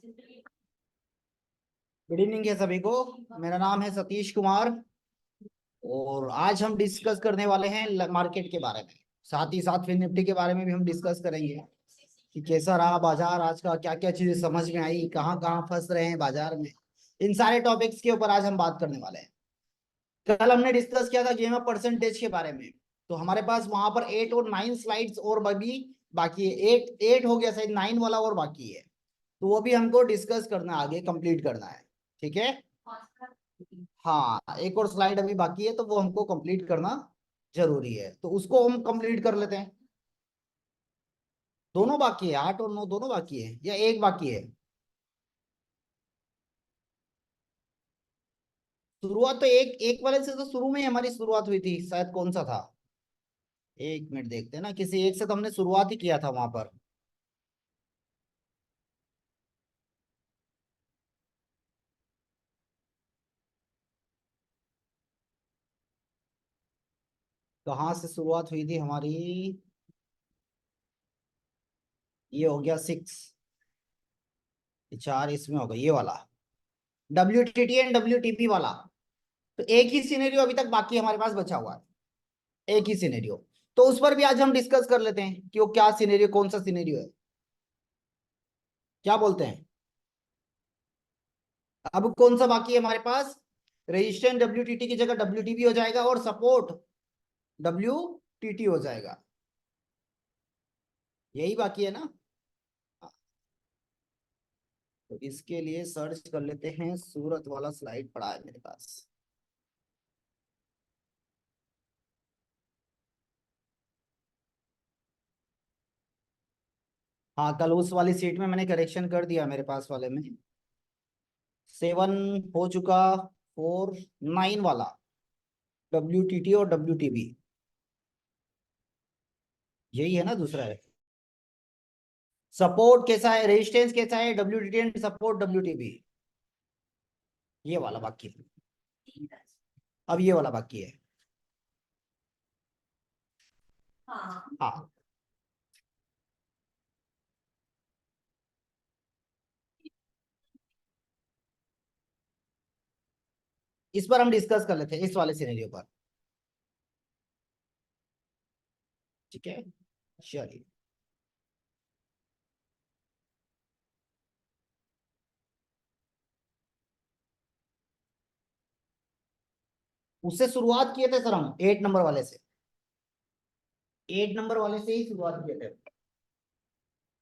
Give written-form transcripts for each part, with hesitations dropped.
Good evening है सभी को। मेरा नाम है सतीश कुमार और आज हम डिस्कस करने वाले हैं मार्केट के बारे में। साथ ही साथ फिर निफ्टी के बारे में भी हम डिस्कस करेंगे कि कैसा रहा बाजार आज का, क्या क्या चीजें समझ में आई, कहाँ कहाँ फंस रहे हैं बाजार में। इन सारे टॉपिक्स के ऊपर आज हम बात करने वाले हैं। कल हमने डिस्कस किया था गेम ऑफ परसेंटेज के बारे में। तो हमारे पास वहां पर 8 और 9 स्लाइड्स और भी बाकी है। 8 हो गया, शायद 9 वाला और बाकी है। तो वो भी हमको डिस्कस करना है, आगे कंप्लीट करना है। ठीक है। हाँ, एक और स्लाइड अभी बाकी है तो वो हमको कंप्लीट करना जरूरी है, तो उसको हम कंप्लीट कर लेते हैं। दोनों बाकी है, 8 और 9 दोनों बाकी है या एक बाकी है? शुरुआत तो एक एक वाले से तो शुरू में ही हमारी शुरुआत हुई थी शायद। कौन सा था? एक मिनट देखते हैं ना, किसी एक से तो हमने शुरुआत ही किया था वहां पर। कहाँ से शुरुआत हुई थी हमारी? ये हो गया 6। चार इसमें होगा ये वाला, WTT एंड WTP वाला। तो एक ही सिनेरियो अभी तक बाकी हमारे पास बचा हुआ है, एक ही सिनेरियो। तो उस पर भी आज हम डिस्कस कर लेते हैं कि वो क्या सिनेरियो, कौन सा सिनेरियो है। क्या बोलते हैं? अब कौन सा बाकी है हमारे पास? रेजिस्टेंस WTT की जगह WTP हो जाएगा और सपोर्ट WTT हो जाएगा। यही बाकी है ना? तो इसके लिए सर्च कर लेते हैं, सूरत वाला स्लाइड पड़ा है मेरे पास। हाँ, कल उस वाली सीट में मैंने करेक्शन कर दिया, मेरे पास वाले में 7 हो चुका। 4 9 वाला WTT और WTB, यही है ना दूसरा है। सपोर्ट कैसा है, रेजिस्टेंस कैसा है? WTT and support WTB। ये वाला बाकी है। अब ये वाला बाकी है। हाँ, इस पर हम डिस्कस कर लेते हैं, इस वाले सिनेरियो पर। ठीक है, चलिए। उससे शुरुआत किए थे सर हम 8 नंबर वाले से। 8 नंबर वाले से ही शुरुआत किए थे।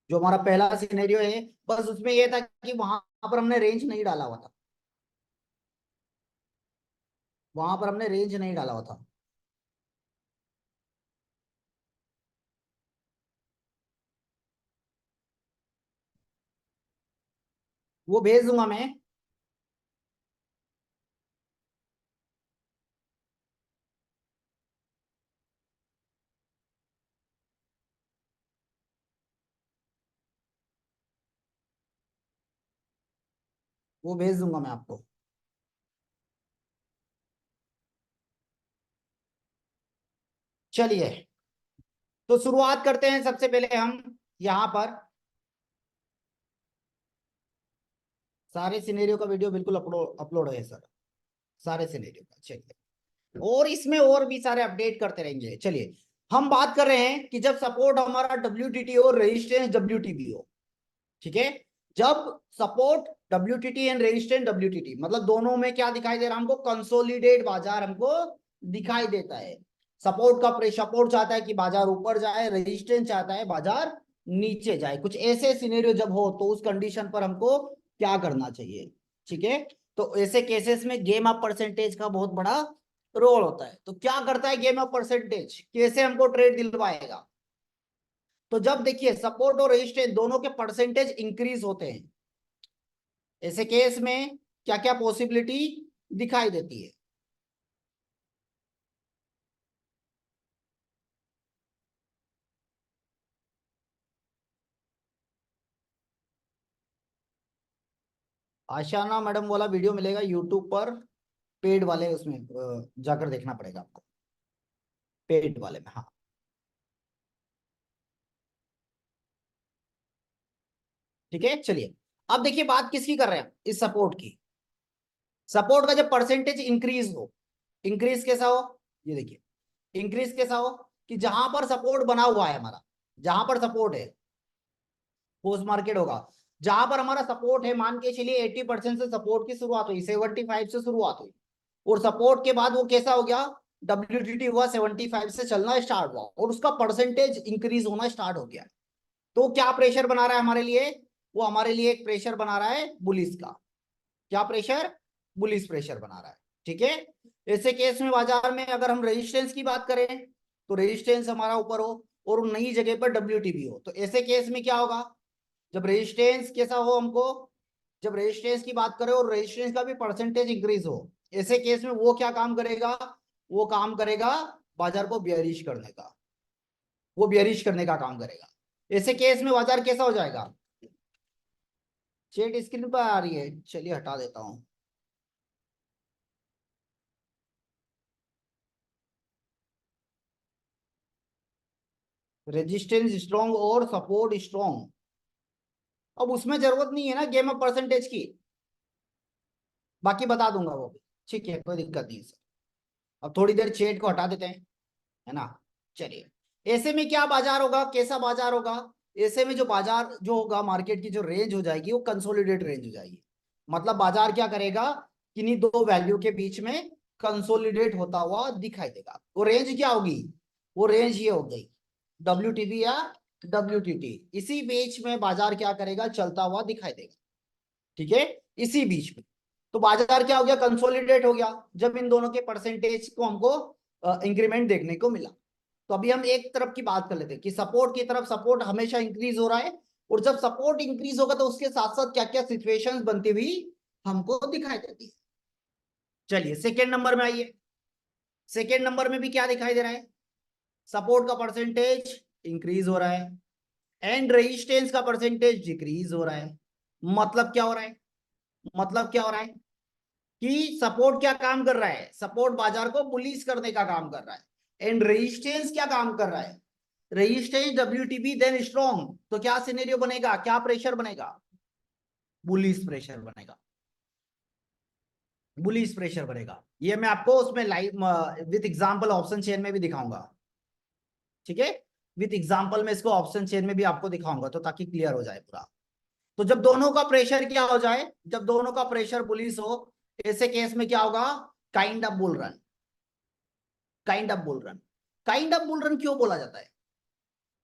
जो हमारा पहला सिनेरियो है, बस उसमें यह था कि वहां पर हमने रेंज नहीं डाला हुआ था। वहां पर हमने रेंज नहीं डाला हुआ था। वो भेज दूंगा मैं। वो भेज दूंगा मैं आपको। चलिए, तो शुरुआत करते हैं सबसे पहले हम। यहाँ पर सारे सिनेरियो का वीडियो बिल्कुल अपलोड अपलोड है सर, सारे सिनेरियो का। चलिए, और इसमें और भी सारे अपडेट करते रहेंगे। चलिए, हम बात कर रहे हैं कि जब सपोर्ट हमारा WTT हो, रेजिस्टेंस WTB हो। ठीक है। जब support WTT and resistance WTT, मतलब दोनों में क्या दिखाई दे रहा है हमको? कंसोलिडेट बाजार हमको दिखाई देता है। सपोर्ट चाहता है कि बाजार ऊपर जाए, रेजिस्टेंस चाहता है बाजार नीचे जाए। कुछ ऐसे सिनेरियो जब हो तो उस कंडीशन पर हमको क्या करना चाहिए? ठीक है। तो ऐसे केसेस में गेम ऑफ परसेंटेज का बहुत बड़ा रोल होता है। तो क्या करता है गेम ऑफ परसेंटेज, कैसे हमको ट्रेड दिलवाएगा? तो जब देखिए सपोर्ट और रेजिस्टेंस दोनों के परसेंटेज इंक्रीज होते हैं, ऐसे केस में क्या क्या पॉसिबिलिटी दिखाई देती है? आशाना मैडम वाला वीडियो मिलेगा यूट्यूब पर, पेड वाले उसमें जाकर देखना पड़ेगा आपको। पेड वाले में, हाँ। ठीक है, चलिए। अब देखिए बात किसकी कर रहे हैं, इस सपोर्ट की। सपोर्ट का जब परसेंटेज इंक्रीज हो, इंक्रीज कैसा हो, ये देखिए इंक्रीज कैसा हो, कि जहां पर सपोर्ट बना हुआ है हमारा, जहां पर सपोर्ट है पोस्ट मार्केट होगा, जहां पर हमारा सपोर्ट है, मान के चलिए 80% से सपोर्ट की शुरुआत हुई, 75 से शुरुआत हुई, और सपोर्ट के बाद वो कैसा हो गया, डब्ल्यूटीटी हुआ, 75 से चलना स्टार्ट हुआ और उसका परसेंटेज इंक्रीज होना स्टार्ट हो गया। तो क्या प्रेशर बना रहा है हमारे लिए, वो हमारे लिए एक प्रेशर बना रहा है बुलिस का। क्या प्रेशर, बुलिस प्रेशर बना रहा है। ठीक है, ऐसे केस में बाजार में अगर हम रेजिस्टेंस की बात करें, तो रेजिस्टेंस हमारा ऊपर हो और नई जगह पर डब्ल्यूटीबी हो, तो ऐसे केस में क्या होगा, जब रेजिस्टेंस कैसा हो हमको, जब रेजिस्टेंस की बात करें और रेजिस्टेंस का भी परसेंटेज इंक्रीज हो, ऐसे केस में वो क्या काम करेगा, वो काम करेगा बाजार को बियरिश करने का, वो बियरिश करने का काम करेगा। ऐसे केस में बाजार कैसा हो जाएगा, चेट स्क्रीन पर आ रही है, चलिए हटा देता हूं। रेजिस्टेंस स्ट्रॉन्ग और सपोर्ट स्ट्रॉन्ग, अब उसमें जरूरत नहीं है ना गेम ऑफ परसेंटेज की, बाकी बता दूंगा वो भी, ठीक है कोई दिक्कत नहीं है सर। अब थोड़ी देर चेट को हटा देते हैं, है ना। चलिए ऐसे में क्या बाजार होगा, कैसा बाजार होगा, ऐसे में जो बाजार जो होगा, मार्केट की जो रेंज हो जाएगी वो कंसोलिडेट रेंज हो जाएगी। मतलब बाजार क्या करेगा, किन्हीं दो वैल्यू के बीच में कंसोलिडेट होता हुआ दिखाई देगा। वो रेंज क्या होगी, वो रेंज ये हो गई डब्ल्यूटीबी या डब्ल्यूटीटी, इसी बीच में बाजार क्या करेगा, चलता हुआ दिखाई देगा। ठीक है, इसी बीच में। तो बाजार क्या हो गया, कंसोलिडेट हो गया, जब इन दोनों के परसेंटेज को हमको इंक्रीमेंट देखने को मिला। तो अभी हम एक तरफ की बात कर लेते हैं कि सपोर्ट की तरफ, सपोर्ट हमेशा इंक्रीज हो रहा है, और जब सपोर्ट इंक्रीज होगा तो उसके साथ साथ क्या क्या सिचुएशंस बनती हुई हमको दिखाई देती है। चलिए सेकेंड नंबर में आइए, सेकेंड नंबर में भी क्या दिखाई दे रहा है, सपोर्ट का परसेंटेज इंक्रीज हो रहा है एंड रेजिस्टेंस का परसेंटेज डिक्रीज हो रहा है। मतलब क्या हो रहा है, मतलब क्या हो रहा है, कि सपोर्ट क्या काम कर रहा है, सपोर्ट बाजार को बुलिश करने का काम कर रहा है एंड रेजिस्टेंस क्या काम कर रहा है, रेजिस्टेंस डब्ल्यूटीबी देन स्ट्रॉन्ग, तो क्या सिनेरियो बनेगा, क्या प्रेशर बनेगा, बुलिश प्रेशर बनेगा, बुलिश प्रेशर बनेगा। ये मैं आपको उसमें live with example option chain में भी दिखाऊंगा। ठीक है, विद एग्जांपल में इसको ऑप्शन चेन में भी आपको दिखाऊंगा, तो ताकि क्लियर हो जाए पूरा। तो जब दोनों का प्रेशर क्या हो जाए, जब दोनों का प्रेशर बुलिश हो, ऐसे केस में क्या होगा, kind of bull run, kind of bull run. Kind of bull run क्यों बोला जाता है,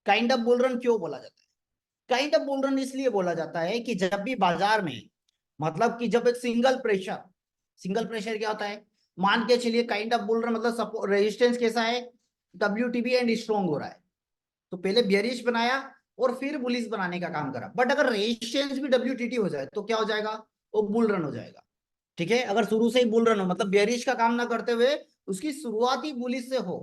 काइंड ऑफ बुल रन क्यों बोला जाता है, काइंड ऑफ बुल रन इसलिए बोला जाता है कि जब भी बाजार में, मतलब कि जब एक सिंगल प्रेशर, सिंगल प्रेशर क्या होता है, मान के चलिए काइंड ऑफ बुल रन मतलब सपोर्ट रेजिस्टेंस कैसा है, डब्ल्यूटीबी एंड स्ट्रॉन्ग हो रहा है, तो पहले बियरिश बनाया और फिर बुलिश बनाने का काम करा। बट अगर रेजिस्टेंस भी डब्ल्यूटीटी हो जाए तो क्या हो जाएगा, वो बुल रन हो जाएगा। ठीक है, अगर शुरू से ही बुल रन हो, मतलब बेरिश का काम ना करते हुए उसकी शुरुआत ही बुलिश से हो,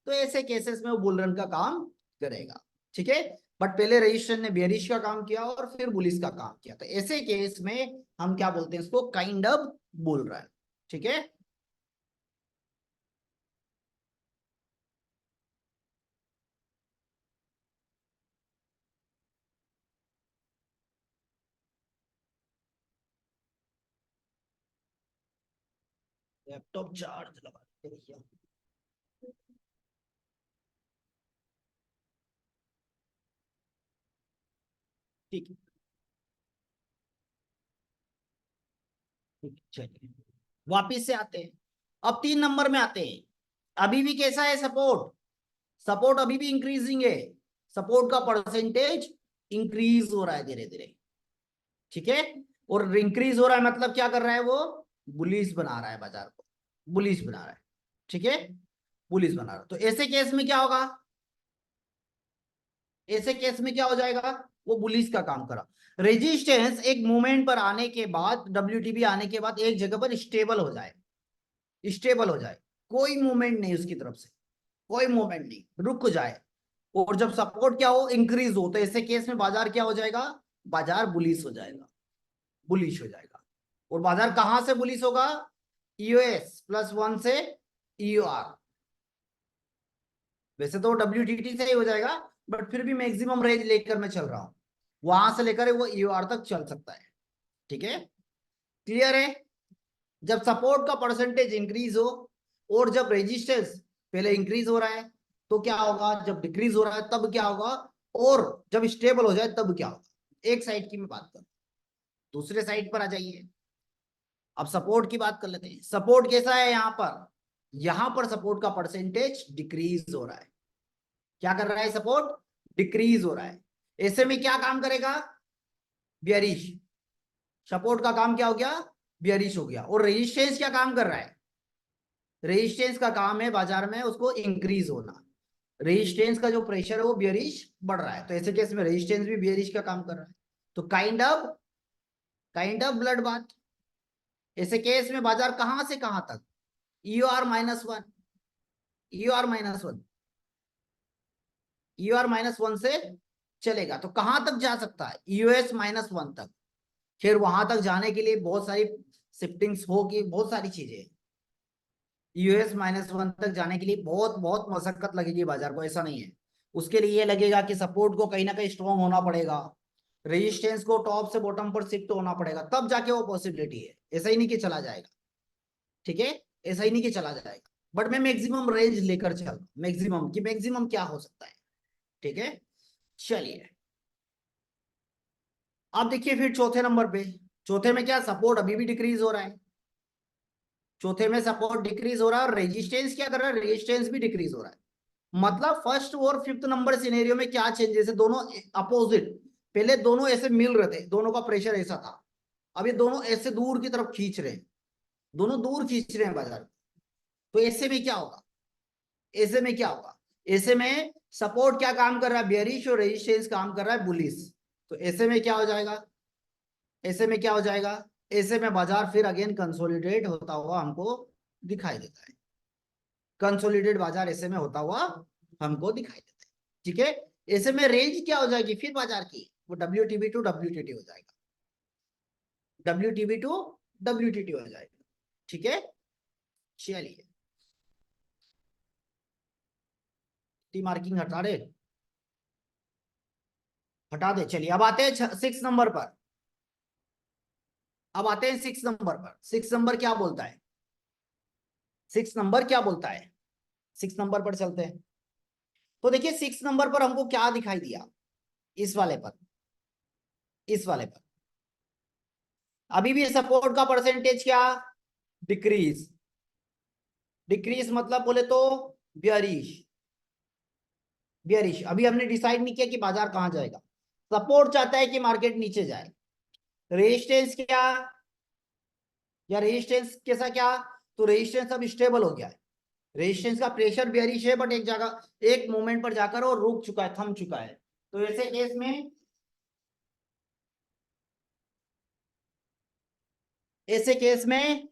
तो ऐसे केसेस में वो बुल रन का काम करेगा। ठीक है, बट पहले रजिस्टर ने बेरिश का काम किया और फिर बुलिश का काम किया, तो ऐसे केस में हम क्या बोलते हैं इसको, काइंड ऑफ बुल रन। ठीक है, लैपटॉप चार्ज लगा के रखिए। ठीक है, ठीक है, चलिए वापिस से आते हैं। अब 3 नंबर में आते हैं, अभी भी कैसा है सपोर्ट, सपोर्ट अभी भी इंक्रीजिंग है, सपोर्ट का परसेंटेज इंक्रीज हो रहा है धीरे धीरे। ठीक है, और इंक्रीज हो रहा है मतलब क्या कर रहा है वो, बुलिश बना रहा है बाजार को, बुलिश बना रहा है। ठीक है, बुलिश बना रहा है, तो ऐसे केस में क्या होगा, ऐसे केस में क्या हो जाएगा, वो बुलिश का काम करा। रेजिस्टेंस एक मूवमेंट पर आने के बाद, डब्ल्यूटीबी आने के बाद एक जगह पर स्टेबल हो जाए, स्टेबल हो जाए, कोई मूवमेंट नहीं उसकी तरफ से, कोई मूवमेंट नहीं, रुक जाए, और जब सपोर्ट क्या हो, इंक्रीज हो, तो ऐसे केस में बाजार क्या हो जाएगा, बाजार बुलिश हो जाएगा, बुलिश हो जाएगा। और बाजार कहां से बुलिश होगा, EOS+1 से EOR, वैसे तो WTT से ही हो जाएगा, बट फिर भी मैक्सिमम रेंज लेकर मैं चल रहा हूं, वहां से लेकर वो EOR तक चल सकता है। ठीक है, क्लियर है। जब सपोर्ट का परसेंटेज इंक्रीज हो और जब रेजिस्टेंस पहले इंक्रीज हो रहा है तो क्या होगा, जब डिक्रीज हो रहा है तब क्या होगा, और जब स्टेबल हो जाए तब क्या होगा। एक साइड की मैं बात करूं, दूसरे साइड पर आ जाइए। अब सपोर्ट की बात कर लेते हैं। सपोर्ट कैसा है यहां पर सपोर्ट का परसेंटेज डिक्रीज हो रहा है। क्या कर रहा है, सपोर्ट डिक्रीज हो रहा है। ऐसे में क्या काम करेगा, बियरिश। सपोर्ट का काम क्या हो गया, बियरिश हो गया। और रेजिस्टेंस क्या काम कर रहा है, रेजिस्टेंस का काम है बाजार में उसको इंक्रीज होना। रेजिस्टेंस का जो प्रेशर है वो बियरिश बढ़ रहा है, तो ऐसे केस में रेजिस्टेंस भी बियरिश का काम कर रहा है। तो काइंड ऑफ ब्लड बात। ऐसे केस में बाजार कहां से कहां तक, EOR-1, EOR-1, EOR-1 से चलेगा तो कहां तक जा सकता है, EOS-1 तक। फिर वहां तक जाने के लिए बहुत सारी शिफ्टिंग्स होगी, बहुत सारी चीजें। EOS-1 तक जाने के लिए बहुत बहुत मशक्कत लगेगी बाजार को, ऐसा नहीं है। उसके लिए ये लगेगा कि सपोर्ट को कहीं ना कहीं स्ट्रॉन्ग होना पड़ेगा, रेजिस्टेंस को टॉप से बॉटम पर शिफ्ट होना पड़ेगा, तब जाके वो पॉसिबिलिटी है। ऐसा ही नहीं कि चला जाएगा, ठीक है, ऐसा ही नहीं कि चला जाएगा। बट मैं मैक्सिमम रेंज लेकर चल, मैक्सिमम की मैक्सिमम क्या हो सकता है, ठीक है। चलिए अब देखिए फिर चौथे नंबर पे। चौथे में क्या, सपोर्ट अभी भी डिक्रीज हो रहा है। चौथे में सपोर्ट डिक्रीज हो रहा है और रेजिस्टेंस क्या कर रहा है, रेजिस्टेंस भी डिक्रीज हो रहा है। मतलब फर्स्ट और फिफ्थ नंबर सिनेरियो में क्या चेंजेस है, दोनों अपोजिट। पहले दोनों ऐसे मिल रहे थे, दोनों का प्रेशर ऐसा था। अब ये दोनों ऐसे दूर की तरफ खींच रहे हैं, दोनों दूर खींच रहे हैं बाजार। तो ऐसे में क्या होगा, ऐसे में क्या होगा, ऐसे में सपोर्ट क्या काम कर रहा है, बेयरिश, और रेजिस्टेंस काम कर रहा है बुलिश। तो ऐसे में क्या हो जाएगा, ऐसे में क्या हो जाएगा, ऐसे में बाजार फिर अगेन कंसोलिडेट होता हुआ हमको दिखाई देता है। कंसोलिडेट बाजार ऐसे में होता हुआ हमको दिखाई देता है, ठीक है। ऐसे में रेंज क्या हो जाएगी फिर बाजार की, वो WTB टू WTT हो जाएगा, WTB टू WTT हो जाएगा, ठीक है। चलिए टी मार्किंग हटा दे, हटा दे। चलिए अब आते हैं 6 नंबर पर। अब आते हैं 6 नंबर पर। 6 नंबर क्या बोलता है, 6 नंबर क्या बोलता है, 6 नंबर पर चलते हैं। तो देखिए 6 नंबर पर हमको क्या दिखाई दिया, इस वाले पर, इस वाले पर अभी भी सपोर्ट का परसेंटेज क्या, डिक्रीज। डिक्रीज मतलब बोले तो बियरिश, बियरिश। अभी हमने डिसाइड नहीं किया कि बाजार कहां जाएगा। सपोर्ट चाहता है कि मार्केट नीचे जाए, रेजिस्टेंस क्या, या रेजिस्टेंस कैसा क्या, तो रेजिस्टेंस अब स्टेबल हो गया है। रेजिस्टेंस का प्रेशर बियरिश है, बट एक जगह एक मोमेंट पर जाकर वो रुक चुका है, थम चुका है। तो ऐसे केस में, ऐसे केस में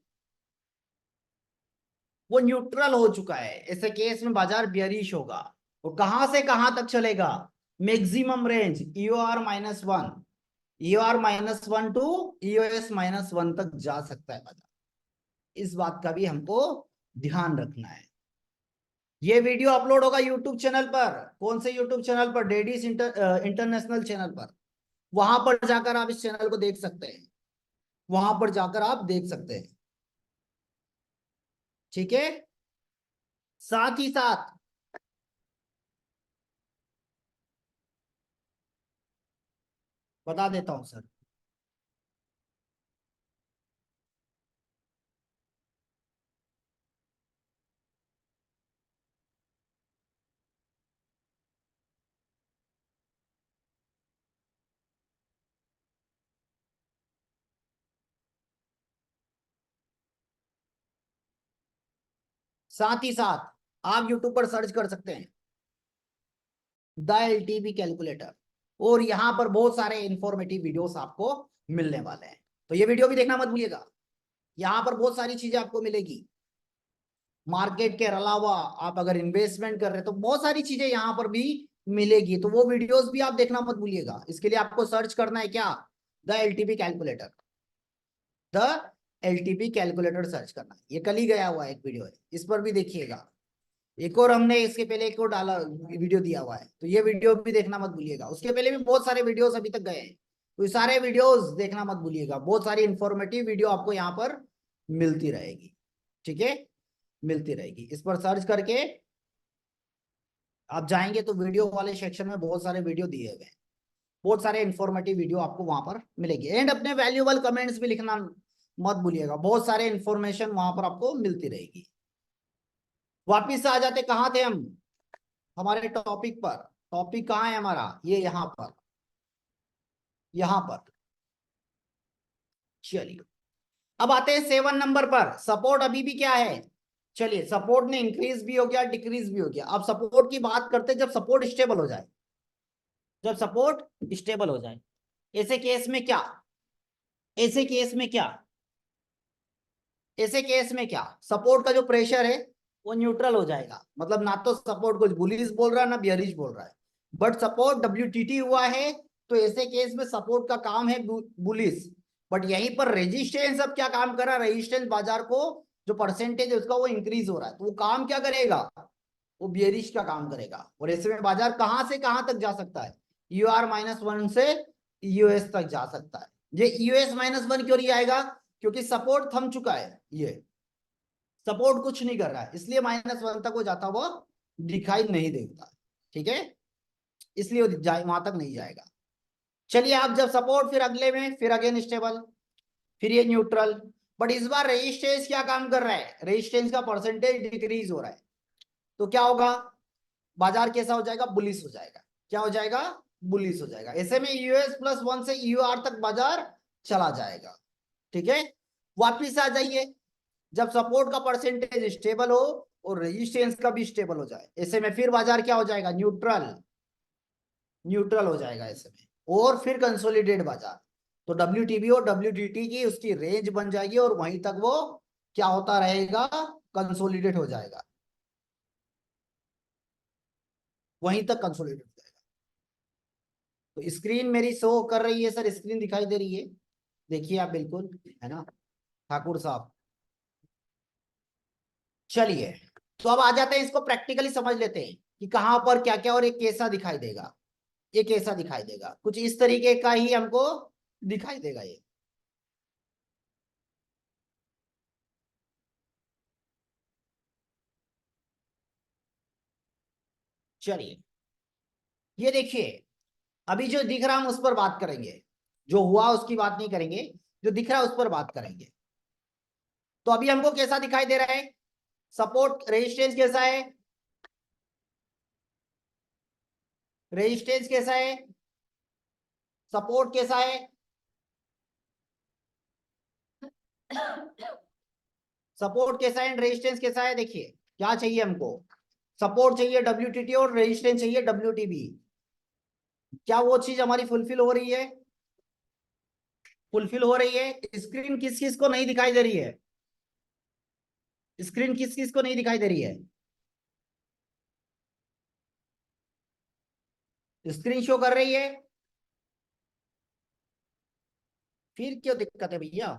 वो न्यूट्रल हो चुका है। ऐसे केस में बाजार बियरिश होगा। वो कहां से कहां तक चलेगा, maximum range EOR-1, EOR-1 to EOS-1 तक जा सकता है बाजार। इस बात का भी हमको ध्यान रखना है। ये वीडियो अपलोड होगा यूट्यूब चैनल पर। कौन से यूट्यूब चैनल पर, डेडीज इंटरनेशनल चैनल पर। वहां पर जाकर आप इस चैनल को देख सकते हैं, वहां पर जाकर आप देख सकते हैं, ठीक है। साथ ही साथ बता देता हूं सर, साथ ही साथ आप यूट्यूब पर सर्च कर सकते हैं द LTV कैलकुलेटर, और यहाँ पर बहुत सारे इंफॉर्मेटिव वीडियोस आपको मिलने वाले हैं। तो ये वीडियो भी देखना मत भूलिएगा, यहाँ पर बहुत सारी चीजें आपको मिलेगी। मार्केट के अलावा आप अगर इन्वेस्टमेंट कर रहे हैं तो बहुत सारी चीजें यहाँ पर भी मिलेगी, तो वो वीडियोस भी आप देखना मत भूलिएगा। इसके लिए आपको सर्च करना है क्या, the LTV calculator, the LTV calculator search करना है। ये कल ही गया हुआ एक वीडियो है, इस पर भी देखिएगा। एक और हमने इसके पहले एक और डाला वीडियो दिया हुआ है, तो ये वीडियो भी देखना मत भूलिएगा। उसके पहले भी बहुत सारे वीडियोस अभी तक गए हैं, तो ये सारे वीडियोस देखना मत भूलिएगा, बहुत सारी इंफॉर्मेटिव वीडियो आपको यहाँ पर मिलती रहेगी, ठीक है, मिलती रहेगी। इस पर सर्च करके आप जाएंगे तो वीडियो वाले सेक्शन में बहुत सारे वीडियो दिए हुए हैं, बहुत सारे इंफॉर्मेटिव वीडियो आपको वहां पर मिलेगी। एंड अपने वैल्यूएबल कमेंट्स भी लिखना मत भूलिएगा, बहुत सारे इंफॉर्मेशन वहां पर आपको मिलती रहेगी। वापिस आ जाते, कहाँ थे हम, हमारे टॉपिक पर। टॉपिक कहाँ है हमारा, ये यहाँ पर, यहाँ पर। चलिए अब आते हैं 7 नंबर पर। सपोर्ट अभी भी क्या है, चलिए सपोर्ट ने इंक्रीज भी हो गया, डिक्रीज भी हो गया। अब सपोर्ट की बात करते हैं जब सपोर्ट स्टेबल हो जाए, जब सपोर्ट स्टेबल हो जाए। ऐसे केस में क्या, ऐसे केस में क्या, ऐसे केस में क्या, सपोर्ट का जो प्रेशर है वो न्यूट्रल हो जाएगा। मतलब ना तो सपोर्ट कुछ बुलिश बोल रहा है ना बियरिश बोल रहा है, बट सपोर्ट डब्ल्यूटीटी हुआ है, तो ऐसे केस में सपोर्ट का काम है बुलिश। बट यहीं पर रेजिस्टेंस अब क्या काम कर रहा है, रेजिस्टेंस बाजार को जो परसेंटेज है उसका वो इंक्रीज हो रहा है, तो वो काम क्या करेगा, वो बियरिश का काम करेगा। और ऐसे में बाजार कहां से कहां तक जा सकता है, UR-1 से यूएस तक जा सकता है। ये US-1 क्यों नहीं आएगा, क्योंकि सपोर्ट थम चुका है, ये सपोर्ट कुछ नहीं कर रहा है, इसलिए -1 तक वो जाता हुआ दिखाई नहीं देता, ठीक है, इसलिए वो वहां तक नहीं जाएगा। चलिए आप जब सपोर्ट, फिर अगले में फिर अगेन स्टेबल, फिर ये न्यूट्रल। बट इस बार रेजिस्टेंस क्या काम कर रहा है, रेजिस्टेंस का परसेंटेज डिक्रीज हो रहा है, तो क्या होगा, बाजार कैसा हो जाएगा, बुलिश हो जाएगा। क्या हो जाएगा, बुलिश हो जाएगा। ऐसे में US+1 से EUR तक बाजार चला जाएगा, ठीक है। वापिस आ जाइए, जब सपोर्ट का परसेंटेज स्टेबल हो और रेजिस्टेंस का भी स्टेबल हो जाए, ऐसे में फिर बाजार क्या हो जाएगा, न्यूट्रल, न्यूट्रल हो जाएगा ऐसे में। और फिर कंसोलिडेट बाजार, तो WTB और WTT की उसकी रेंज बन जाएगी और वहीं तक वो क्या होता रहेगा, कंसोलिडेट हो जाएगा, वहीं तक कंसोलिडेट हो जाएगा। तो स्क्रीन मेरी शो कर रही है सर, स्क्रीन दिखाई दे रही है, देखिए आप बिल्कुल, है ना ठाकुर साहब। चलिए तो अब आ जाते हैं, इसको प्रैक्टिकली समझ लेते हैं कि कहां पर क्या क्या, और एक कैसा दिखाई देगा, ये कैसा दिखाई देगा, कुछ इस तरीके का ही हमको दिखाई देगा ये। चलिए ये देखिए, अभी जो दिख रहा हम उस पर बात करेंगे, जो हुआ उसकी बात नहीं करेंगे, जो दिख रहा है उस पर बात करेंगे। तो अभी हमको कैसा दिखाई दे रहा है, सपोर्ट रेजिस्टेंस कैसा है, रेजिस्टेंस कैसा है, सपोर्ट कैसा है, सपोर्ट कैसा है एंड रेजिस्टेंस कैसा है। देखिए क्या चाहिए हमको, सपोर्ट चाहिए WTT और रेजिस्टेंस चाहिए WTB। क्या वो चीज हमारी फुलफिल हो रही है, फुलफिल हो रही है। स्क्रीन किस किस को नहीं दिखाई दे रही है, स्क्रीन किस किस को नहीं दिखाई दे रही है, स्क्रीन शो कर रही है। फिर क्यों दिक्कत है भैया,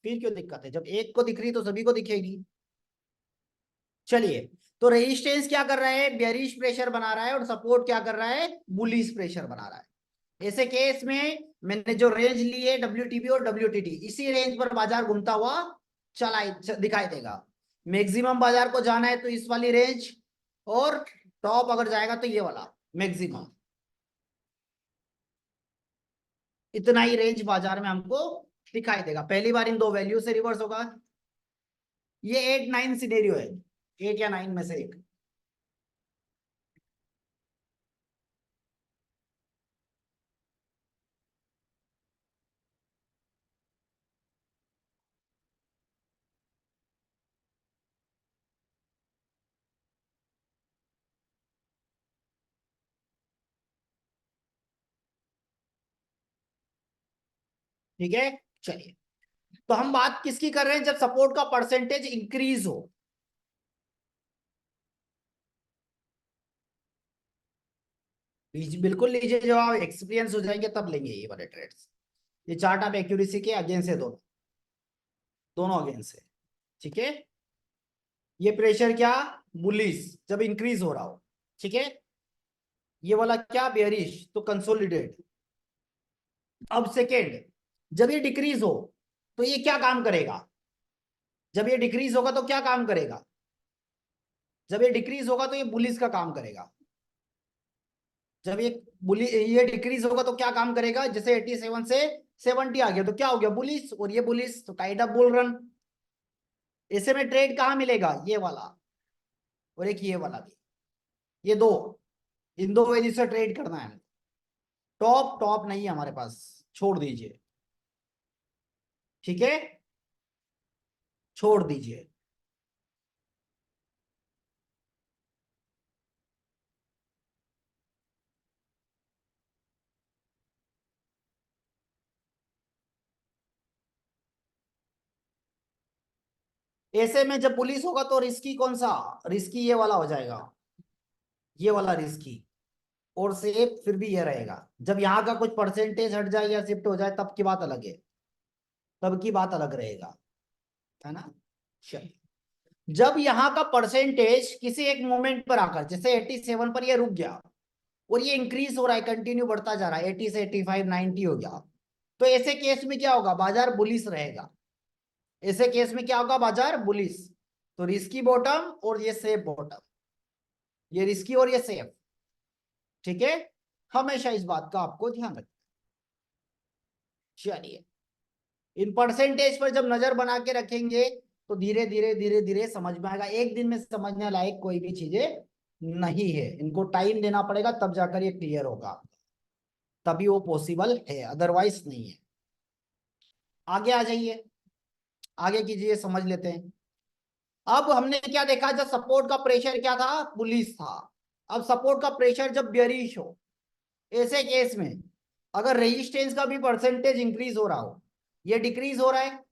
फिर क्यों दिक्कत है, जब एक को दिख रही तो सभी को दिखेगी। चलिए तो रेजिस्टेंस क्या कर रहा है, बेयरिश प्रेशर बना रहा है, और सपोर्ट क्या कर रहा है, बुलिश प्रेशर बना रहा है। ऐसे केस में मैंने जो रेंज ली है WTB और WTT, इसी रेंज पर बाजार घूमता हुआ दिखाई देगा। मैक्सिमम बाजार को जाना है तो इस वाली रेंज, और टॉप अगर जाएगा तो ये वाला मैक्सिमम, इतना ही रेंज बाजार में हमको दिखाई देगा। पहली बार इन दो वैल्यू से रिवर्स होगा। ये 8-9 सिनेरियो है, 8 या 9 में से एक। ठीक है, चलिए तो हम बात किसकी कर रहे हैं, जब सपोर्ट का परसेंटेज इंक्रीज हो। बिल्कुल लीजिए, जब आप एक्सपीरियंस हो जाएंगे तब लेंगे ये वाले ट्रेड्स। ये चार्ट आप एक्यूरेसी के अगेंस्ट है, दोनों, दोनों अगेंस्ट है, ठीक है। ये प्रेशर क्या, बुलिश जब इंक्रीज हो रहा हो, ठीक है। ये वाला क्या, बेयरिश, तो कंसोलिडेट, अब सेकेंड, जब ये डिक्रीज हो तो ये क्या काम करेगा? जब ये डिक्रीज होगा तो क्या काम करेगा? जब ये डिक्रीज होगा तो ये बुलिस का काम करेगा। जब ये डिक्रीज होगा तो क्या काम करेगा? जैसे 87 से 70 आ गया तो क्या हो गया? बुलिस, और ये बुलिस तो काइंड ऑफ बुल रन। ऐसे में ट्रेड कहाँ मिलेगा? ये वाला और एक ये वाला भी, ये दो, इन दो वजह से ट्रेड करना है। टॉप टॉप नहीं है हमारे पास, छोड़ दीजिए, ठीक है, छोड़ दीजिए। ऐसे में जब पुलिस होगा तो रिस्की कौन सा? रिस्की ये वाला हो जाएगा, ये वाला रिस्की। और सेफ फिर भी ये रहेगा। जब यहाँ का कुछ परसेंटेज हट जाए या शिफ्ट हो जाए तब की बात अलग है, तब की बात अलग रहेगा, है ना। चलिए, जब यहाँ का परसेंटेज किसी एक मोमेंट पर आकर, जैसे 87 पर ये रुक गया और ये इंक्रीज हो रहा है, कंटिन्यू बढ़ता जा रहा है, 80 से 85 90 हो गया, तो ऐसे केस में क्या होगा? बाजार बुलिश रहेगा। ऐसे केस में क्या होगा? बाजार बुलिश। तो रिस्की बॉटम और ये सेफ बॉटम, ये रिस्की और ये सेफ, ठीक है। हमेशा इस बात का आपको ध्यान रखना। चलिए, इन परसेंटेज पर जब नजर बना के रखेंगे तो धीरे धीरे धीरे धीरे समझ में आएगा। एक दिन में समझने लायक कोई भी चीजें नहीं है, इनको टाइम देना पड़ेगा तब जाकर ये क्लियर होगा, तभी वो पॉसिबल है, अदरवाइज नहीं है। आगे आ जाइए, आगे कीजिए, समझ लेते हैं। अब हमने क्या देखा? जब सपोर्ट का प्रेशर क्या था? बुलिश था। अब सपोर्ट का प्रेशर जब बेयरिश हो, ऐसे केस में अगर रेजिस्टेंस का भी परसेंटेज इंक्रीज हो रहा हो, ये डिक्रीज हो रहा है,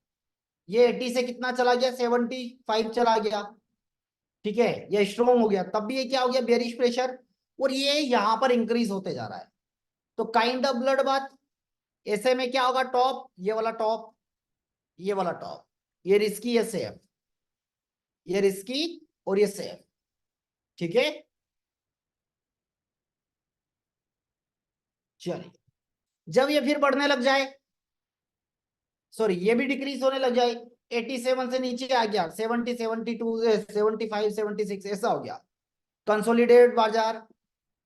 ये 80 से कितना चला गया? 75 चला गया, ठीक है, ये स्ट्रॉन्ग हो गया, तब भी ये क्या हो गया? Bearish pressure. और ये यहां पर इंक्रीज होते जा रहा है, तो काइंड ऑफ ब्लड बात। ऐसे में क्या होगा? टॉप, ये वाला टॉप, ये वाला टॉप, ये रिस्की, ये सेफ, ये रिस्की और ये सेफ, ठीक है। चलिए, जब ये फिर बढ़ने लग जाए, सॉरी ये भी डिक्रीज होने लग जाए, 87 से नीचे आ गया, 70 72 75 76 ऐसा हो गया, कंसोलिडेट बाजार,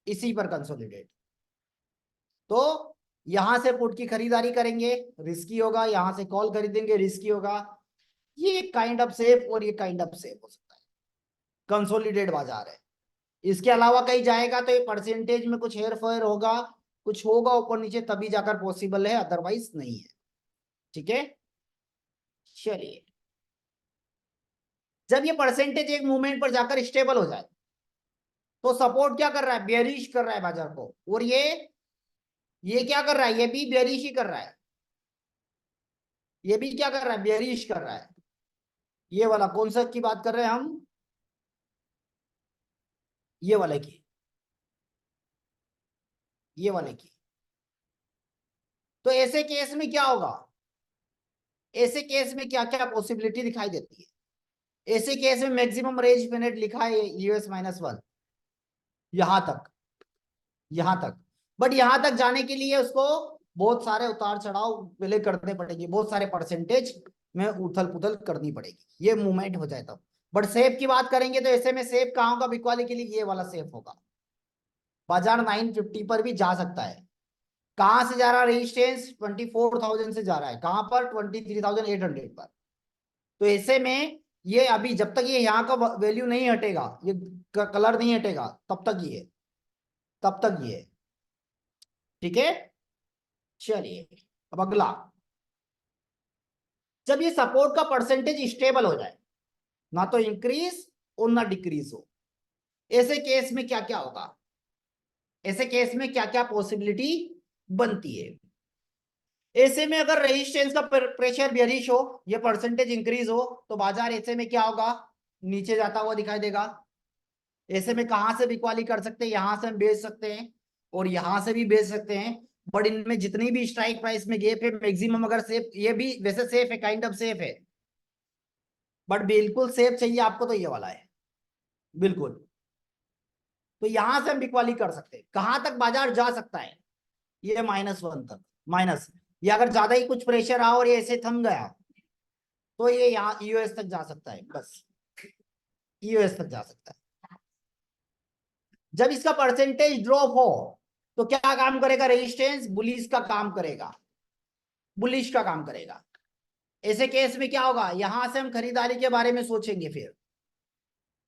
इसी पर कंसोलिडेट। तो यहां से पुट की खरीदारी करेंगे, रिस्की होगा, यहां से कॉल खरीदेंगे, रिस्की होगा। ये काइंड ऑफ सेफ और ये काइंड ऑफ सेफ हो सकता है, कंसोलिडेट बाजार है। इसके अलावा कहीं जाएगा तो ये परसेंटेज में कुछ हेर फेर होगा, कुछ होगा ऊपर नीचे, तभी जाकर पॉसिबल है, अदरवाइज नहीं है, ठीक है। चलिए, जब ये परसेंटेज एक मूवमेंट पर जाकर स्टेबल हो जाए तो सपोर्ट क्या कर रहा है? बेयरिश कर रहा है बाजार को, और ये क्या कर रहा है? ये भी बेयरिश ही कर रहा है, ये भी क्या कर रहा है? बेयरिश कर रहा है। ये वाला कौन सा की बात कर रहे हैं हम? ये वाले की, ये वाले की। तो ऐसे केस में क्या होगा? ऐसे केस में क्या क्या पॉसिबिलिटी दिखाई देती है? ऐसे केस में मैक्सिमम रेंज मिनट लिखा है US-1, यहां तक, यहां तक। बट यहां तक जाने के लिए उसको बहुत सारे उतार चढ़ाव पहले करने पड़ेंगे, बहुत सारे परसेंटेज में उथल पुथल करनी पड़ेगी, ये मूवमेंट हो जाए तब। बट सेफ की बात करेंगे तो ऐसे में सेफ कहाँ होगा? बिकवाली के लिए ये वाला सेफ होगा। बाजार 950 पर भी जा सकता है। कहां से जा रहा है? रेजिस्टेंस 24,000 से जा रहा है, कहां पर? 23,800 पर। तो ऐसे में ये अभी जब तक ये यहाँ का वैल्यू नहीं हटेगा, ये कलर नहीं हटेगा, तब तक ये, तब तक ये, ठीक है। चलिए, अब अगला, जब ये सपोर्ट का परसेंटेज स्टेबल हो जाए, ना तो इंक्रीज और ना डिक्रीज हो, ऐसे केस में क्या क्या होगा? ऐसे केस में क्या क्या पॉसिबिलिटी बनती है? ऐसे में अगर रेजिस्टेंस का प्रेशर बेरिश हो, ये परसेंटेज इंक्रीज हो, तो बाजार ऐसे में क्या होगा? नीचे जाता हुआ दिखाई देगा। ऐसे में कहां से बिकवाली कर सकते हैं? यहां से हम बेच सकते हैं और यहां से भी बेच सकते हैं। बट इनमें जितनी भी स्ट्राइक प्राइस में गैप है, मैक्सिमम अगर सेफ, ये भी वैसे सेफ है, काइंड ऑफ सेफ है, बट बिल्कुल सेफ चाहिए आपको तो ये वाला है, बिल्कुल। तो यहां से हम बिकवाली कर सकते हैं। कहां तक बाजार जा सकता है? ये -1 तक, माइनस। ये अगर ज्यादा ही कुछ प्रेशर आ और ये ऐसे थम गया तो ये यहाँ यूएस तक जा सकता है, बस यूएस तक जा सकता है। जब इसका परसेंटेज ड्रॉप हो तो क्या काम करेगा, रेजिस्टेंस बुलिश का काम करेगा, बुलिश का काम करेगा। ऐसे केस में क्या होगा, यहां से हम खरीदारी के बारे में सोचेंगे, फिर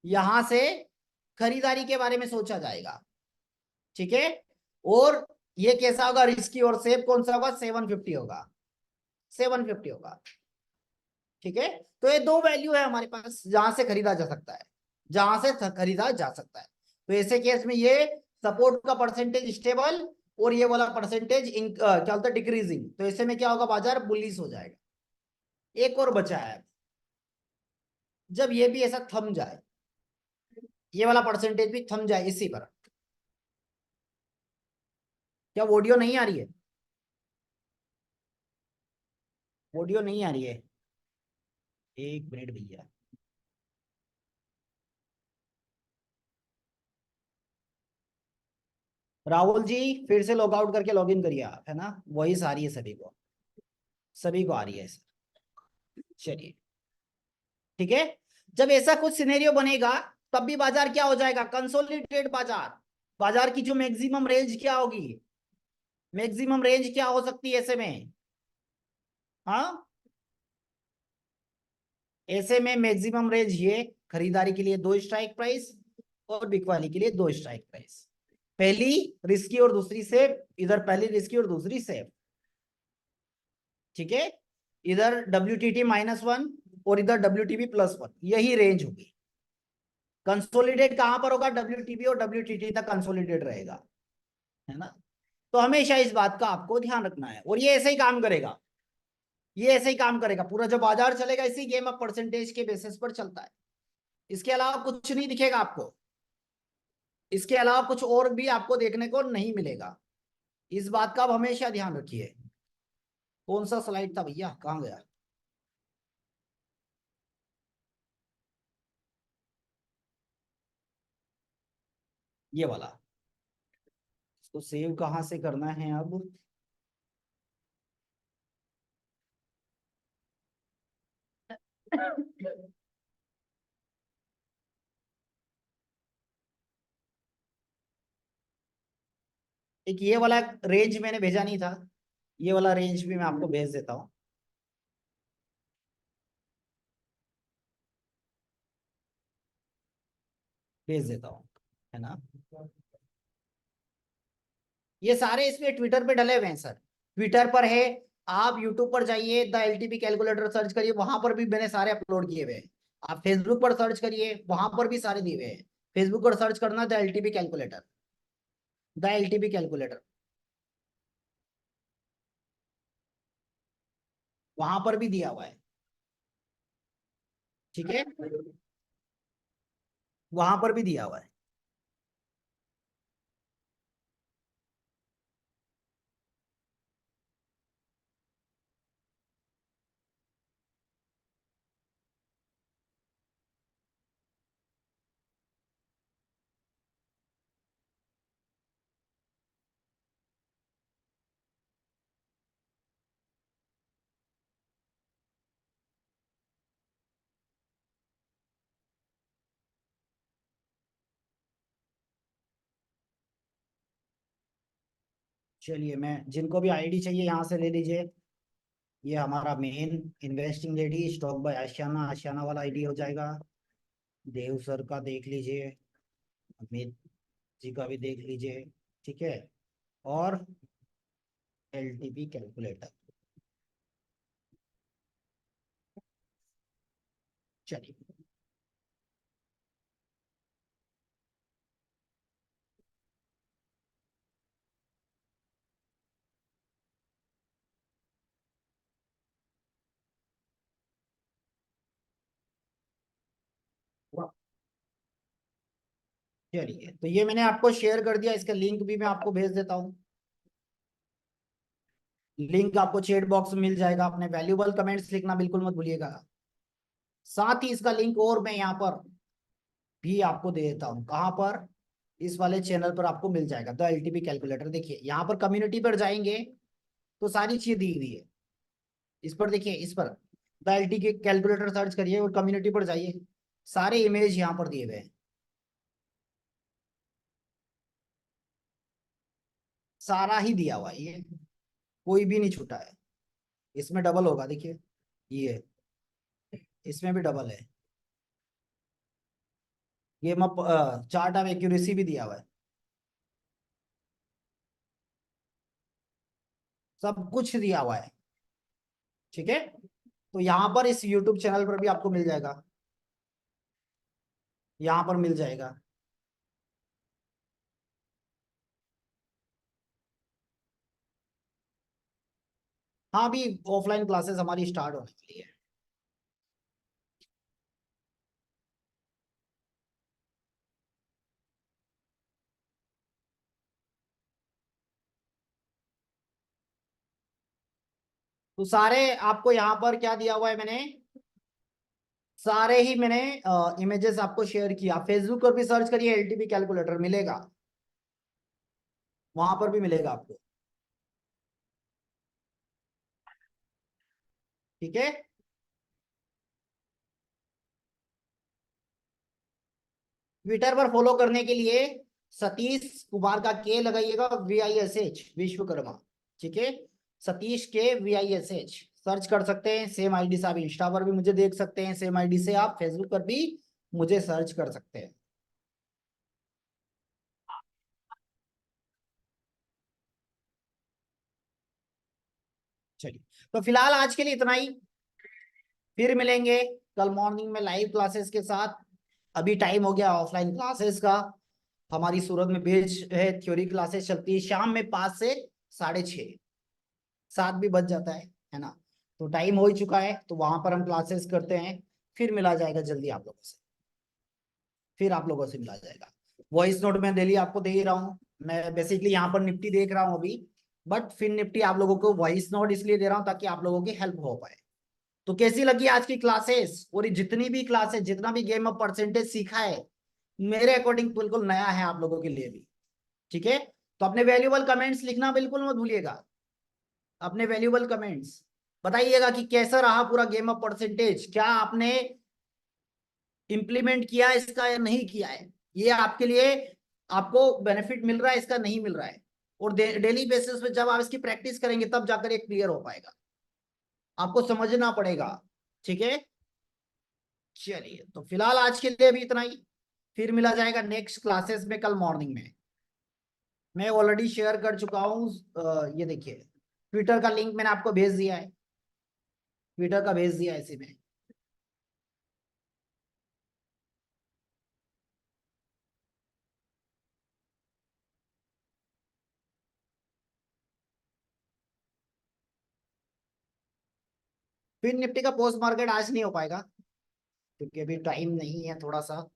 यहां से खरीदारी के बारे में सोचा जाएगा, ठीक है। और ये कैसा होगा, रिस्की, और सेफ कौन सा होगा, 750 होगा, 750 होगा, ठीक है। तो ये दो वैल्यू है हमारे पास जहां से खरीदा जा सकता है, जहां से खरीदा जा सकता है। तो ऐसे केस में ये सपोर्ट का परसेंटेज स्टेबल और ये वाला परसेंटेज क्या होता है, डिक्रीजिंग। तो ऐसे में क्या होगा, बाजार बुलिश हो जाएगा। एक और बचा है, जब ये भी ऐसा थम जाए, ये वाला परसेंटेज भी थम जाए इसी पर। क्या ऑडियो नहीं आ रही है, ऑडियो नहीं आ रही है, एक मिनट भैया। राहुल जी फिर से लॉग आउट करके लॉग इन करिए आप, है ना, वही आ रही है सभी को, सभी को आ रही है सर। चलिए ठीक है। जब ऐसा कुछ सिनेरियो बनेगा तब भी बाजार क्या हो जाएगा, कंसोलिडेटेड बाजार। बाजार की जो मैक्सिमम रेंज क्या होगी, मैक्सिमम रेंज क्या हो सकती है ऐसे में, हाँ, ऐसे में मैक्सिमम रेंज ये खरीदारी के लिए दो स्ट्राइक प्राइस और बिकवाली के लिए दो स्ट्राइक प्राइस। पहली रिस्की और दूसरी सेफ, इधर पहली रिस्की और दूसरी सेफ, ठीक है। इधर WTT -1 और इधर WTP +1, यही रेंज होगी। कंसोलिडेट कहां पर होगा, WTP और WTT तक कंसोलिडेट रहेगा, है ना। तो हमेशा इस बात का आपको ध्यान रखना है, और ये ऐसे ही काम करेगा, ये ऐसे ही काम करेगा पूरा जो बाजार चलेगा, इसी गेम ऑफ परसेंटेज के बेसिस पर चलता है। इसके अलावा कुछ नहीं दिखेगा आपको, इसके अलावा कुछ और भी आपको देखने को नहीं मिलेगा। इस बात का आप हमेशा ध्यान रखिए। कौन सा स्लाइड था भैया, कहाँ गया, ये वाला। इसको सेव कहाँ से करना है अब, एक ये वाला रेंज मैंने भेजा नहीं था, ये वाला रेंज भी मैं आपको भेज देता हूँ। भेज देता हूँ, है ना। ये सारे इसमें ट्विटर पे डले हुए हैं सर, ट्विटर पर है। आप यूट्यूब पर जाइए, द LTP कैलकुलेटर सर्च करिए, वहां पर भी मैंने सारे अपलोड किए हुए हैं। आप फेसबुक पर सर्च करिए, वहां पर भी सारे दिए हुए हैं। फेसबुक पर सर्च करना the LTP calculator, the LTP calculator, वहां पर भी दिया हुआ है, ठीक है, वहां पर भी दिया हुआ है। चलिए, मैं जिनको भी आईडी चाहिए यहाँ से ले लीजिए। ये हमारा main investing lady stock by Ashiana, Ashiana वाला आईडी हो जाएगा। देव सर का देख लीजिए, अमित जी का भी देख लीजिए, ठीक है। और LTP कैलकुलेटर, चलिए। चलिए, तो ये मैंने आपको शेयर कर दिया, इसका लिंक भी मैं आपको भेज देता हूँ। लिंक आपको चैट बॉक्स में मिल जाएगा, अपने वैल्यूबल कमेंट्स लिखना बिल्कुल मत भूलिएगा। साथ ही इसका लिंक और मैं यहाँ पर भी आपको दे देता हूँ, कहाँ पर, इस वाले चैनल पर आपको मिल जाएगा द LTP कैलकुलेटर। देखिए यहाँ पर कम्युनिटी पर जाएंगे, तो सारी चीजें दी हुई है इस पर। देखिए इस पर द एलटी के कैलकुलेटर सर्च करिए और कम्युनिटी पर जाइए, सारे इमेज यहाँ पर दिए हुए हैं, सारा ही दिया हुआ है ये, कोई भी नहीं छूटा है। इसमें डबल होगा देखिए, ये इसमें भी डबल है। ये चार्ट ऑफ एक्यूरेसी भी दिया हुआ है, सब कुछ दिया हुआ है। ठीक है, तो यहाँ पर इस यूट्यूब चैनल पर भी आपको मिल जाएगा, यहाँ पर मिल जाएगा। हाँ, अभी ऑफलाइन क्लासेस हमारी स्टार्ट होने वाली है। तो सारे आपको यहाँ पर क्या दिया हुआ है मैंने, सारे ही मैंने इमेजेस आपको शेयर किया। फेसबुक पर भी सर्च करिए एलटीपी कैलकुलेटर, मिलेगा, वहां पर भी मिलेगा आपको। ठीक है, ट्विटर पर फॉलो करने के लिए सतीश कुमार का के लगाइएगा, VISH विश्वकर्मा। ठीक है, सतीश के VISH सर्च कर सकते हैं। सेम आईडी से आप इंस्टा पर भी मुझे देख सकते हैं, सेम आईडी से आप फेसबुक पर भी मुझे सर्च कर सकते हैं। चलिए, तो फिलहाल आज के लिए इतना ही, फिर मिलेंगे कल मॉर्निंग में लाइव क्लासेस के साथ। अभी टाइम हो गया ऑफलाइन क्लासेस का। हमारी सूरत में बेच है, थ्योरी क्लासेस चलती है शाम में 5 से 6:30, 7 भी बज जाता है ना। तो टाइम हो ही चुका है, तो वहां पर हम क्लासेस करते हैं। फिर मिला जाएगा जल्दी आप लोगों से, फिर आप लोगों से मिला जाएगा। वॉइस नोट मैं डेली आपको दे ही रहा हूँ। मैं बेसिकली यहाँ पर निफ्टी देख रहा हूँ अभी, बट फिर निफ्टी आप लोगों को वॉइस नोट इसलिए दे रहा हूँ ताकि आप लोगों की हेल्प हो पाए। तो कैसी लगी आज की क्लासेस, और ये जितनी भी क्लासेस, जितना भी गेम ऑफ परसेंटेज सीखा है, मेरे अकॉर्डिंग बिल्कुल नया है आप लोगों के लिए भी। ठीक है, तो अपने वैल्यूएबल कमेंट्स लिखना बिल्कुल मत भूलिएगा। अपने वैल्यूएबल कमेंट्स बताइएगा कि कैसा रहा पूरा गेम ऑफ परसेंटेज, क्या आपने इंप्लीमेंट किया इसका या नहीं किया है, ये आपके लिए, आपको बेनिफिट मिल रहा है इसका, नहीं मिल रहा है। और डेली बेसिस पे जब आप इसकी प्रैक्टिस करेंगे तब जाकर ये क्लियर हो पाएगा, आपको समझना पड़ेगा। ठीक है, चलिए, तो फिलहाल आज के लिए भी इतना ही, फिर मिला जाएगा नेक्स्ट क्लासेस में कल मॉर्निंग में। मैं ऑलरेडी शेयर कर चुका हूँ, ये देखिए ट्विटर का लिंक मैंने आपको भेज दिया है, ट्विटर का भेज दिया है इसी में। फिर निफ्टी का पोस्ट मार्केट आज नहीं हो पाएगा, क्योंकि अभी टाइम नहीं है थोड़ा सा,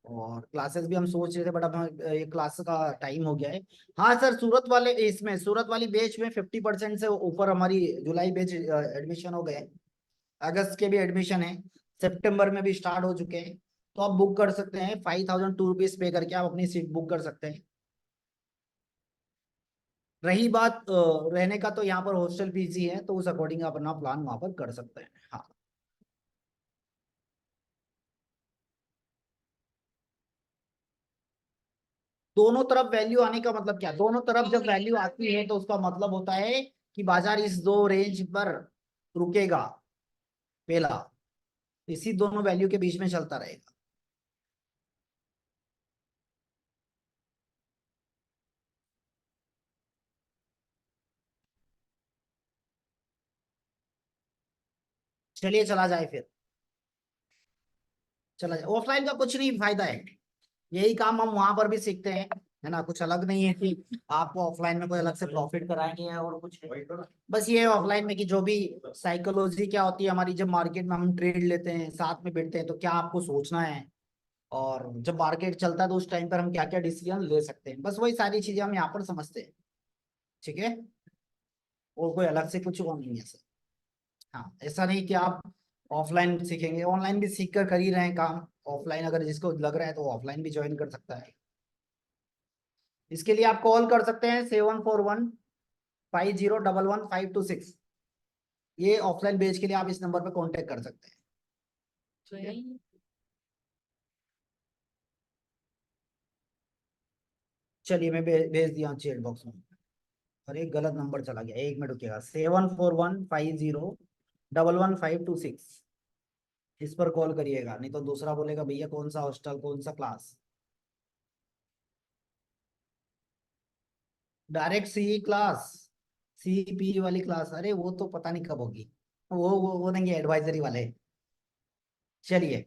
और क्लासेस भी हम सोच रहे थे, बट अब ये क्लास का टाइम हो गया है। हाँ सर, सूरत वाले इसमें, सूरत वाली बैच में 50% से ऊपर हमारी जुलाई बैच एडमिशन हो गए। अगस्त के भी एडमिशन है, सितंबर में भी स्टार्ट हो चुके हैं। तो आप बुक कर सकते हैं, 5002 रुपीज पे करके आप अपनी सीट बुक कर सकते हैं। रही बात रहने का, तो यहाँ पर हॉस्टल फीस है, तो उस अकॉर्डिंग आप अपना प्लान वहां पर कर सकते हैं। हाँ, दोनों तरफ वैल्यू आने का मतलब क्या, दोनों तरफ जब वैल्यू आती है तो उसका मतलब होता है कि बाजार इस दो रेंज पर रुकेगा, पहला, इसी दोनों वैल्यू के बीच में चलता रहेगा। चलिए चला जाए फिर, चला जाए। ऑफलाइन का कुछ नहीं फायदा है, यही काम हम वहां पर भी सीखते हैं, है ना। कुछ अलग नहीं है कि आपको ऑफलाइन में कोई अलग से प्रॉफिट कराएंगे और कुछ नहीं। बस ये है ऑफलाइन में कि जो भी साइकोलॉजी क्या होती है हमारी, जब मार्केट में हम ट्रेड लेते हैं, साथ में बैठते हैं, तो क्या आपको सोचना है, और जब मार्केट चलता है तो उस टाइम पर हम क्या क्या डिसीजन ले सकते हैं, बस वही सारी चीजें हम यहाँ पर समझते हैं। ठीक है, और कोई अलग से कुछ वो नहीं है सर। हाँ, ऐसा नहीं कि आप ऑफलाइन सीखेंगे, ऑनलाइन भी सीख कर ही रहे हैं काम। ऑफलाइन अगर जिसको लग रहा है तो ऑफलाइन भी ज्वाइन कर सकता है। इसके लिए आप कॉल कर सकते हैं 741 50111526। ये ऑफलाइन बेच के लिए आप इस नंबर पे कांटेक्ट कर सकते हैं। चलिए मैं भेज दिया चैट बॉक्स में। अरे गलत नंबर चला गया, 1 मिनट रुकिएगा। 7415011526, इस पर कॉल करिएगा, नहीं तो दूसरा बोलेगा भैया कौन सा हॉस्टल कौन सा क्लास। डायरेक्ट सी क्लास, CPE वाली क्लास, अरे वो तो पता नहीं कब होगी, वो देंगे एडवाइजरी वाले। चलिए